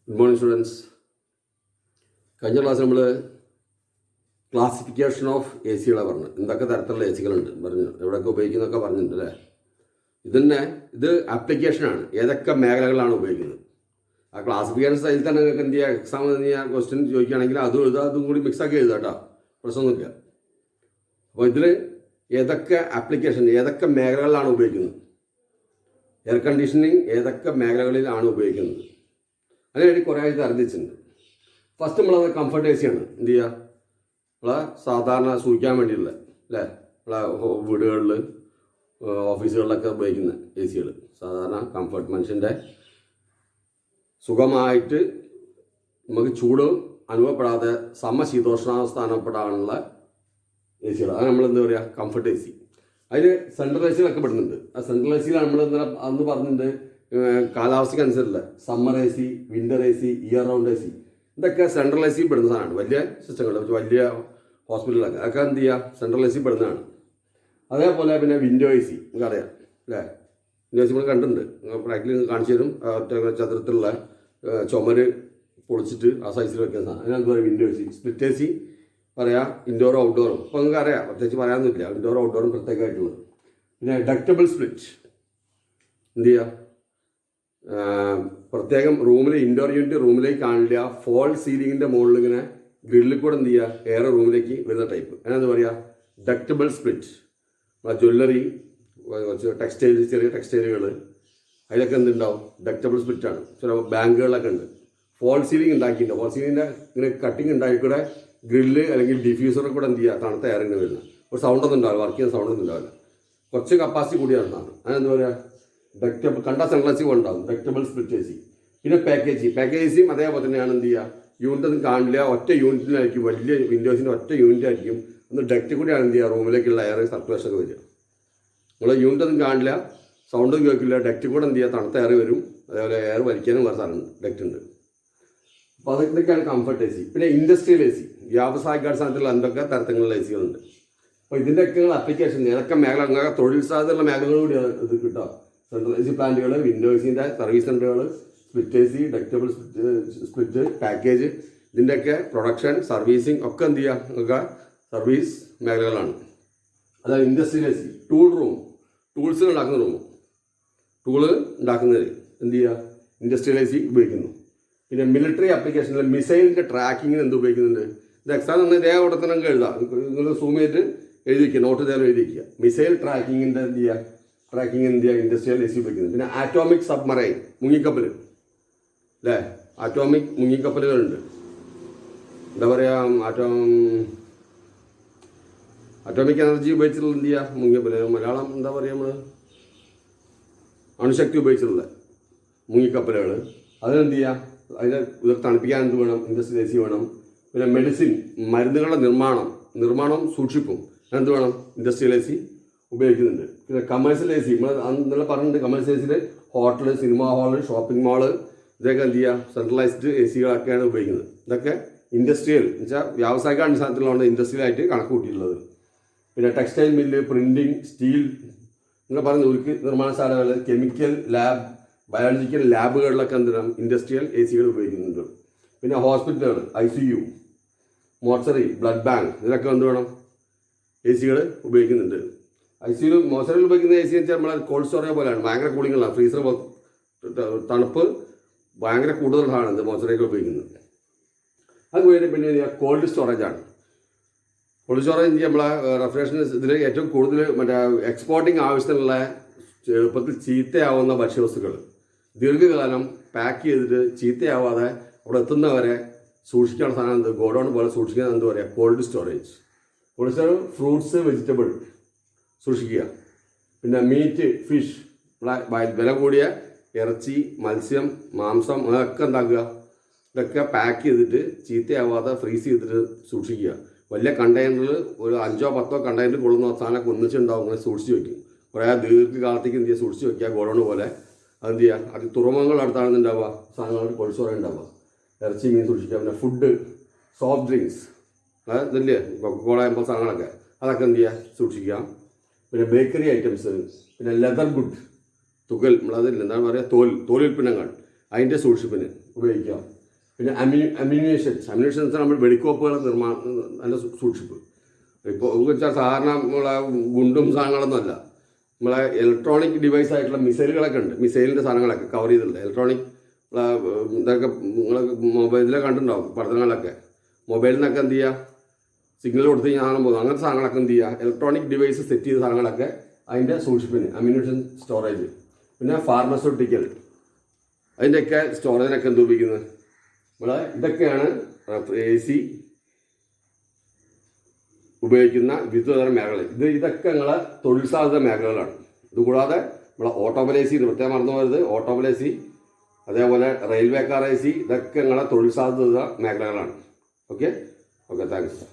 Good morning students. കഴിഞ്ഞ class നമ്മൾ classification of A സികളെ പറഞ്ഞു. എന്തൊക്കെ തരത്തിലുള്ള എ സികളുണ്ട് പറഞ്ഞു, എവിടെയൊക്കെ ഉപയോഗിക്കുന്നതൊക്കെ പറഞ്ഞിട്ടുണ്ട് അല്ലേ. ഇത് ആപ്ലിക്കേഷനാണ്, ഏതൊക്കെ മേഖലകളാണ് ഉപയോഗിക്കുന്നത്. ആ ക്ലാസിഫിക്കേഷൻ സ്റ്റൈലിൽ തന്നെ നിങ്ങൾക്ക് എന്ത് ചെയ്യുക, എക്സാം ക്വസ്റ്റ്യൻ ചോദിക്കുകയാണെങ്കിൽ അതും കൂടി മിക്സാക്കി എഴുതുക കേട്ടോ, പ്രശ്നമൊന്നുമില്ല. അപ്പോൾ ഇതിൽ ഏതൊക്കെ ആപ്ലിക്കേഷൻ, ഏതൊക്കെ മേഖലകളിലാണ് ഉപയോഗിക്കുന്നത്, എയർ കണ്ടീഷനിങ് ഏതൊക്കെ മേഖലകളിലാണ് ഉപയോഗിക്കുന്നത്, അതിനുവേണ്ടി കുറേ ആയിട്ട് അറിഞ്ഞിട്ടുണ്ട്. ഫസ്റ്റ് നമ്മളത് കംഫർട്ട് എ സിയാണ് എന്ത് ചെയ്യുക, നമ്മളെ സാധാരണ സൂക്ഷിക്കാൻ വേണ്ടിയിട്ടുള്ള അല്ലേ, നമ്മളെ വീടുകളിൽ ഓഫീസുകളിലൊക്കെ ഉപയോഗിക്കുന്ന എ സികൾ, സാധാരണ കംഫർട്ട്, മനുഷ്യൻ്റെ സുഖമായിട്ട് നമുക്ക് ചൂട് അനുഭവപ്പെടാതെ സമശീതോഷ്ണാവസ്ഥ അനുഭവപ്പെടാനുള്ള എ സികൾ, അത് നമ്മൾ എന്താ പറയുക, കംഫർട്ട് എ സി. അതിൽ സെൻട്രൽ എ സികളൊക്കെ പെടുന്നുണ്ട്. ആ സെൻട്രൽ എ സിയിൽ നമ്മൾ അന്ന് പറഞ്ഞിട്ടുണ്ട് കാലാവസ്ഥയ്ക്കനുസരിച്ചുള്ള summer A C, winter A C, year round A C, ഇതൊക്കെ സെൻട്രൽ എ സി പെടുന്ന സാധനമാണ്. വലിയ സിസ്റ്റങ്ങൾ, വലിയ ഹോസ്പിറ്റലൊക്കെ അതൊക്കെ എന്ത് ചെയ്യുക, സെൻട്രൽ എ സി പെടുന്നതാണ്. അതേപോലെ പിന്നെ വിൻഡോ എ സി നിങ്ങൾക്കറിയാം അല്ലേ, വിൻഡോ എ സി നമ്മൾ കണ്ടിട്ടുണ്ട്, പ്രാക്ടിക്കലി കാണിച്ചു തരും. ചതുരത്തിലുള്ള ചുമര് പൊളിച്ചിട്ട് ആ സൈസിൽ വെക്കുന്ന സാധനം, അതിനെന്ത് പറയുക, window A C. Split A C പറയാം, ഇൻഡോറും ഔട്ട്ഡോറും. അപ്പോൾ നിങ്ങൾക്ക് അറിയാം, പ്രത്യേകിച്ച് പറയാനൊന്നുമില്ല, ഇൻഡോറും ഔട്ട്ഡോറും പ്രത്യേകമായിട്ടുള്ളത്. പിന്നെ ഡക്റ്റബിൾ സ്പ്ലിറ്റ് എന്ത് ചെയ്യുക, പ്രത്യേകം റൂമിൽ, ഇൻഡോർ യൂണിറ്റ് റൂമിലേക്ക് കാണില്ല, ഫോൾ സീലിങ്ങിൻ്റെ മുകളിൽ ഇങ്ങനെ ഗ്രില്ലിൽ കൂടെ എന്ത് ചെയ്യുക, എയർ റൂമിലേക്ക് വരുന്ന ടൈപ്പ്, അതിനെന്ത് പറയുക, ഡക്റ്റബിൾ സ്പ്ലിറ്റ്. ജ്വല്ലറി, ടെക്സ്റ്റൈൽ, ചെറിയ ടെക്സ്റ്റൈലുകൾ, അതിലൊക്കെ എന്തുണ്ടാവും, ഡക്റ്റബിൾ സ്പ്ലിറ്റാണ്. ചില ബാങ്കുകളിലൊക്കെ ഉണ്ട് ഫോൾ സീലിംഗ് ഉണ്ടാക്കിയിട്ടുണ്ട്. ഫോൾ സീലിങ്ങിൻ്റെ ഇങ്ങനെ കട്ടിങ് ഉണ്ടാക്കി കൂടെ ഗ്രില്ല് അല്ലെങ്കിൽ ഡിഫ്യൂസറിൽ കൂടെ എന്ത് ചെയ്യുക, തണുത്ത എയർ ഇങ്ങനെ വരുന്നത്, ഒരു സൗണ്ടൊന്നും ഉണ്ടാവില്ല, വർക്ക് ചെയ്യുന്ന സൗണ്ടൊന്നും ഉണ്ടാവില്ല, കുറച്ച് കപ്പാസിറ്റി കൂടിയാണ് സാധനം. അതിനെന്താ പറയുക, ഡക്റ്റബിൾ, കണ്ട സെൻട്രൽ എ സി ഉണ്ടാവും, ഡക്റ്റബിൾ സ്പ്ലിറ്റ് എ സി. പിന്നെ പാക്കേജ് എ സിയും അതേപോലെ തന്നെയാണ് എന്ത് ചെയ്യുക, യൂണിറ്റ് ഒന്നും കാണില്ല, ഒറ്റ യൂണിറ്റിനായിരിക്കും, വലിയ വിൻഡോസിൻ്റെ ഒറ്റ യൂണിറ്റ് ആയിരിക്കും, ഒന്ന് ഡക്റ്റ് കൂടിയാണ് എന്ത് ചെയ്യുക, റൂമിലേക്കുള്ള എയർ സർക്കുലേഷൻ ഒക്കെ വരിക. നമ്മൾ യൂണിറ്റ് ഒന്നും കാണില്ല, സൗണ്ടും കേൾക്കില്ല, ഡക്റ്റ് കൂടെ എന്ത് ചെയ്യുക, തണുത്ത എയർ വരും. അതേപോലെ എയർ വലിക്കാനും വേറെ സാധനം ഡക്റ്റ് ഉണ്ട്. അപ്പോൾ അതൊക്കെയാണ് കംഫർട്ട് എ സി. പിന്നെ ഇൻഡസ്ട്രിയൽ എ സി, വ്യാവസായിക അടിസ്ഥാനത്തിലുള്ള എന്തൊക്കെ തരത്തിലുള്ള എ സികളുണ്ട്. അപ്പോൾ ഇതിൻ്റെയൊക്കെ ആപ്ലിക്കേഷൻ ഏതൊക്കെ മേഖല, അങ്ങനെ തൊഴിൽ സാധ്യതയുള്ള മേഖലകൾ കൂടി ഇത് കിട്ടുക. സെൻട്രൽ എ സി പ്ലാന്റുകൾ, വിൻഡോ എ സിൻ്റെ സർവീസ് സെൻ്ററുകൾ, split A C, ductable split, package, ഇതിൻ്റെയൊക്കെ പ്രൊഡക്ഷൻ, സർവീസിങ് ഒക്കെ എന്ത് ചെയ്യുക, നമുക്ക് സർവീസ് മേഖലകളാണ്. അതായത് industrial A C, tool room, tools ഉണ്ടാക്കുന്ന റൂം, ടൂള് ഉണ്ടാക്കുന്നതിൽ എന്ത് ചെയ്യുക, ഇൻഡസ്ട്രിയൽ എ സി ഉപയോഗിക്കുന്നു. പിന്നെ മിലിറ്ററി ആപ്ലിക്കേഷനിൽ മിസൈലിൻ്റെ ട്രാക്കിങ്ങിന് എന്ത് ഉപയോഗിക്കുന്നുണ്ട്. ഇത് എക്സാം തന്നെ ഇതേ അവിടെ തന്നെ എഴുതാം, നിങ്ങൾ സൂം ചെയ്തിട്ട് എഴുതി വയ്ക്കുക, നോട്ട് ചെയ്താലും എഴുതി വയ്ക്കുക. മിസൈൽ ട്രാക്കിങ്ങിൻ്റെ എന്ത് ചെയ്യുക, ട്രാക്കിങ് എന്ത് ചെയ്യുക, ഇൻഡസ്ട്രിയൽ എ സി ഉപയോഗിക്കുന്നത്. പിന്നെ ആറ്റോമിക് സബ്മറൈൻ, മുങ്ങിക്കപ്പൽ അല്ലേ, ആറ്റോമിക് മുങ്ങിക്കപ്പലുകളുണ്ട്. എന്താ പറയുക, ആറ്റോമിക് എനർജി ഉപയോഗിച്ചിട്ടുള്ള എന്ത് ചെയ്യുക, മുങ്ങിക്കപ്പൽ, മലയാളം എന്താ പറയുക, നമ്മൾ അണുശക്തി ഉപയോഗിച്ചിട്ടുള്ള മുങ്ങിക്കപ്പലുകൾ, അതിനെന്ത് ചെയ്യുക, അതിനെ തണുപ്പിക്കാൻ എന്ത് വേണം, ഇൻഡസ്ട്രിയൽ എ സി വേണം. പിന്നെ മെഡിസിൻ, മരുന്നുകളുടെ നിർമ്മാണവും സൂക്ഷിപ്പും എന്ത് വേണം, ഇൻഡസ്ട്രിയൽ എ സി ഉപയോഗിക്കുന്നുണ്ട്. പിന്നെ കമേഴ്സ്യൽ എ സി, നമ്മൾ അന്നലെ പറഞ്ഞിട്ടുണ്ട്, കമേഴ്സ്യൽ എ സിയിൽ hotel, cinema hall, shopping mall, ഇതൊക്കെ എന്ത് ചെയ്യുക, സെൻട്രലൈസ്ഡ് എ സികളൊക്കെയാണ് ഉപയോഗിക്കുന്നത്. ഇതൊക്കെ ഇൻഡസ്ട്രിയൽ എന്ന് വെച്ചാൽ വ്യാവസായിക അടിസ്ഥാനത്തിലാണ് ഇൻഡസ്ട്രിയലായിട്ട് കണക്ക് കൂട്ടിയിട്ടുള്ളത്. പിന്നെ ടെക്സ്റ്റൈൽ മില്ല്, പ്രിൻറ്റിങ്, സ്റ്റീൽ, നിങ്ങൾ പറഞ്ഞ ഉരുക്ക് നിർമ്മാണശാലകൾ, കെമിക്കൽ ലാബ്, ബയോളജിക്കൽ ലാബുകളിലൊക്കെ എന്തിനാണ് ഇൻഡസ്ട്രിയൽ എ സികൾ ഉപയോഗിക്കുന്നുണ്ട്. പിന്നെ ഹോസ്പിറ്റലുകൾ, ICU, മോർച്ചറി, ബ്ലഡ് ബാങ്ക്, ഇതിലൊക്കെ എന്ത് വേണം, എ സികൾ ഉപയോഗിക്കുന്നുണ്ട്. ICU, മോർച്ചറിയിൽ ഉപയോഗിക്കുന്ന എ സി എന്ന് വെച്ചാൽ നമ്മളെ കോൾഡ് സ്റ്റോറേജ് പോലെയാണ്, ഭയങ്കര കൂളിങ്ങുള്ളതാണ്, ഫ്രീസർ തണുപ്പ് ഭയങ്കര കൂടുതലാണ് ഇത് മോർച്ചറിയൊക്കെ ഉപയോഗിക്കുന്നത്. അത് കഴിഞ്ഞ് പിന്നെ കോൾഡ് സ്റ്റോറേജാണ്. കോൾഡ് സ്റ്റോറേജ് നമ്മളെ റെഫ്രിജറേഷൻ ഇതിൽ ഏറ്റവും കൂടുതൽ മറ്റേ എക്സ്പോർട്ടിങ് ആവശ്യത്തിനുള്ള എളുപ്പത്തിൽ ചീത്തയാവുന്ന ഭക്ഷ്യവസ്തുക്കൾ ദീർഘകാലം പാക്ക് ചെയ്തിട്ട് ചീത്തയാവാതെ അവിടെ എത്തുന്നവരെ സൂക്ഷിക്കാനുള്ള സാധനം എന്ത്, ഗോഡൗൺ പോലെ സൂക്ഷിക്കാൻ എന്ത് പറയുക, cold storage. Cold storage fruits, vegetable സൂക്ഷിക്കുക. പിന്നെ മീറ്റ്, ഫിഷ്, വില കൂടിയ ഇറച്ചി, മത്സ്യം, മാംസം, അതൊക്കെ എന്താക്കുക, ഇതൊക്കെ പാക്ക് ചെയ്തിട്ട് ചീത്തയാവാതെ ഫ്രീസ് ചെയ്തിട്ട് സൂക്ഷിക്കുക. വലിയ കണ്ടെയ്നറിൽ ഒരു 5-10 കണ്ടെയ്നർ കൊള്ളുന്ന സാധനമൊക്കെ ഒന്നിച്ചുണ്ടാവും, അങ്ങനെ സൂക്ഷിച്ച് വയ്ക്കും. കുറേ ദീർഘകാലത്തേക്ക് എന്ത് ചെയ്യുക, സൂക്ഷിച്ച് വയ്ക്കുക, ഗോഡൗൺ പോലെ. അതെന്ത് ചെയ്യുക, അത് തുറമുഖങ്ങളുടെ അടുത്താണ് ഉണ്ടാവുക, സാധനങ്ങൾ കോൾഡ് സ്റ്റോറേജ് ഉണ്ടാവുക, ഇറച്ചി, മീൻ സൂക്ഷിക്കുക. പിന്നെ ഫുഡ്, സോഫ്റ്റ് ഡ്രിങ്ക്സ്, ഇതില്ലേ കൊക്കക്കോള എമ്പോൾ സാധനങ്ങളൊക്കെ, അതൊക്കെ എന്ത് ചെയ്യുക, സൂക്ഷിക്കുക. പിന്നെ ബേക്കറി ഐറ്റംസ്, പിന്നെ ലെതർ ഗുഡ്, തുകൽ, നമ്മളതിൽ എന്താണ് പറയുക, തോലുൽപ്പന്നങ്ങൾ, അതിൻ്റെ സൂക്ഷിപ്പിന് ഉപയോഗിക്കാം. പിന്നെ അമ്യൂണിഷൻസ് നമ്മൾ വെടിക്കോപ്പുകളെ നിർമ്മാണം അതിൻ്റെ സൂക്ഷിപ്പ്. ഇപ്പോൾ വെച്ചാൽ സാധാരണ നമ്മളെ ഗുണ്ടും സാധനങ്ങളൊന്നുമല്ല, നമ്മളെ ഇലക്ട്രോണിക് ഡിവൈസ് ആയിട്ടുള്ള മിസൈലുകളൊക്കെ ഉണ്ട്. മിസൈലിൻ്റെ സാധനങ്ങളൊക്കെ കവർ ചെയ്തിട്ടുണ്ട്. ഇലക്ട്രോണിക് ഇതൊക്കെ നിങ്ങൾ മൊബൈലിലൊക്കെ കണ്ടിട്ടുണ്ടാവും പടത്തിലൊക്കെ. മൊബൈലിൽ നിന്നൊക്കെ എന്ത് ചെയ്യുക, സിഗ്നൽ കൊടുത്ത് സാധനം പോകുന്നു. അങ്ങനത്തെ സാധനങ്ങളൊക്കെ എന്ത് ചെയ്യുക, ഇലക്ട്രോണിക് ഡിവൈസ് സെറ്റ് ചെയ്ത സാധനങ്ങളൊക്കെ അതിൻ്റെ സൂക്ഷിപ്പിന് അമ്യൂണിഷൻ സ്റ്റോറേജ്. പിന്നെ ഫാർമസ്യൂട്ടിക്കൽ അതിൻ്റെയൊക്കെ സ്റ്റോറേജിനൊക്കെ എന്ത് ഉപയോഗിക്കുന്നത് ഇതൊക്കെയാണ് AC ഉപയോഗിക്കുന്ന വിവിധതരം മേഖലകൾ. ഇതൊക്കെ നിങ്ങളെ തൊഴിൽ സാധ്യത മേഖലകളാണ്. ഇതുകൂടാതെ നമ്മളെ ഓട്ടോമൊബൈൽ പ്രത്യേകം മറന്നു പോയത്, ഓട്ടോമൊബൈൽ അതേപോലെ റെയിൽവേ കാർ AC ഇതൊക്കെ നിങ്ങളെ തൊഴിൽ സാധ്യത മേഖലകളാണ്. Okay, thanks.